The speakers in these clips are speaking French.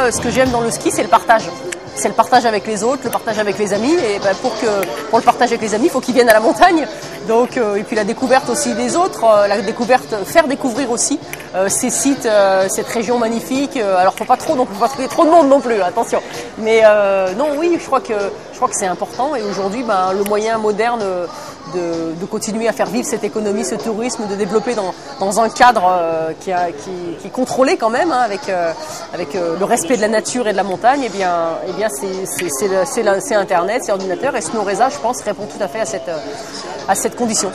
moi, ce que j'aime dans le ski, c'est le partage. C'est le partage avec les autres, le partage avec les amis. Et ben, pour le partage avec les amis, il faut qu'ils viennent à la montagne. Donc, et puis la découverte aussi des autres, faire découvrir aussi ces sites, cette région magnifique. Alors, faut pas trouver trop de monde non plus, attention. Mais non, oui, je crois que c'est important. Et aujourd'hui, ben, le moyen moderne de continuer à faire vivre cette économie, ce tourisme, de développer dans un cadre qui est contrôlé quand même, hein, avec le respect de la nature et de la montagne, et bien c'est Internet, c'est l'ordinateur, et Snow-Reza, je pense, répond tout à fait à cette condition.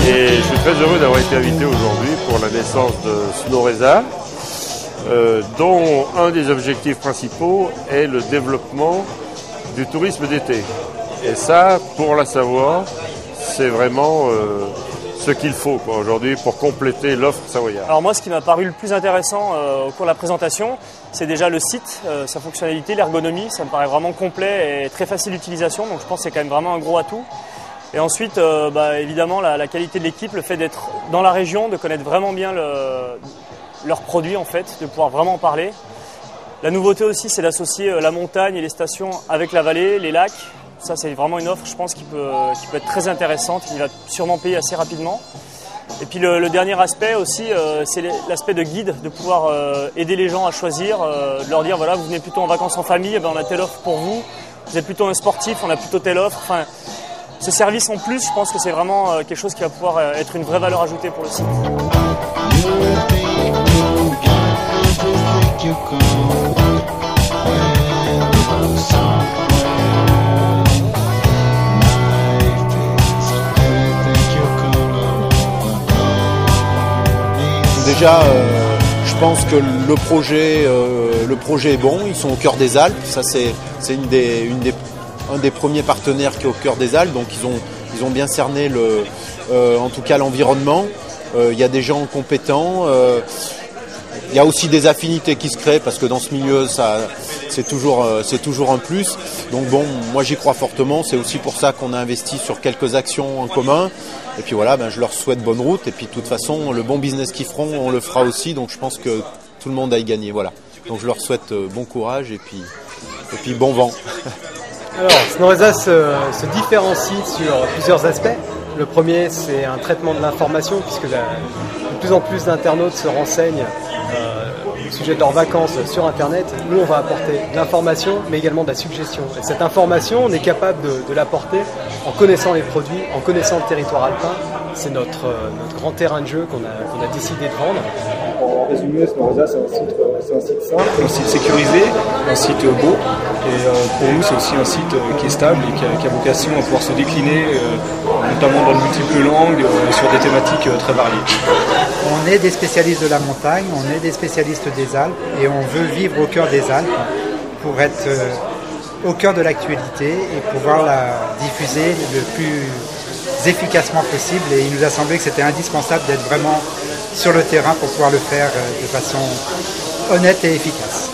Et je suis très heureux d'avoir été invité aujourd'hui pour la naissance de Snow-Reza, dont un des objectifs principaux est le développement du tourisme d'été. Et ça, pour la Savoie, c'est vraiment ce qu'il faut aujourd'hui pour compléter l'offre savoyarde. Alors moi, ce qui m'a paru le plus intéressant au cours de la présentation, c'est déjà le site, sa fonctionnalité, l'ergonomie. Ça me paraît vraiment complet et très facile d'utilisation, donc je pense que c'est quand même vraiment un gros atout. Et ensuite, évidemment, la qualité de l'équipe, le fait d'être dans la région, de connaître vraiment bien leurs produits en fait, de pouvoir vraiment en parler. La nouveauté aussi, c'est d'associer la montagne et les stations avec la vallée, les lacs. Ça, c'est vraiment une offre, je pense, qui peut être très intéressante, qui va sûrement payer assez rapidement. Et puis le dernier aspect aussi, c'est l'aspect de guide, de pouvoir aider les gens à choisir, de leur dire, voilà, vous venez plutôt en vacances en famille, eh ben, on a telle offre pour vous. Vous êtes plutôt un sportif, on a plutôt telle offre. Enfin, ce service en plus, je pense que c'est vraiment quelque chose qui va pouvoir être une vraie valeur ajoutée pour le site. Déjà, je pense que le projet est bon, ils sont au cœur des Alpes, ça c'est un des premiers partenaires qui est au cœur des Alpes, donc ils ont bien cerné en tout cas l'environnement. Il y a des gens compétents, il y a aussi des affinités qui se créent parce que dans ce milieu c'est toujours un plus. Donc bon, moi j'y crois fortement, c'est aussi pour ça qu'on a investi sur quelques actions en commun. Et puis voilà, je leur souhaite bonne route et puis de toute façon le bon business qu'ils feront, on le fera aussi, donc je pense que tout le monde a y gagné. Voilà. Donc je leur souhaite bon courage et puis bon vent. Alors, Snow-Reza se différencie sur plusieurs aspects. Le premier, c'est un traitement de l'information, puisque de plus en plus d'internautes se renseignent au sujet de leurs vacances sur Internet. Nous, on va apporter de l'information, mais également de la suggestion. Et cette information, on est capable de l'apporter en connaissant les produits, en connaissant le territoire alpin. C'est notre grand terrain de jeu qu'on a décidé de vendre. En résumé, Snow-Reza, c'est un site simple, un site sécurisé, un site beau. Et pour nous, c'est aussi un site qui est stable et qui a vocation à pouvoir se décliner, notamment dans de multiples langues, sur des thématiques très variées. On est des spécialistes de la montagne, on est des spécialistes des Alpes et on veut vivre au cœur des Alpes pour être au cœur de l'actualité et pouvoir la diffuser le plus efficacement possible. Et il nous a semblé que c'était indispensable d'être vraiment sur le terrain pour pouvoir le faire de façon honnête et efficace.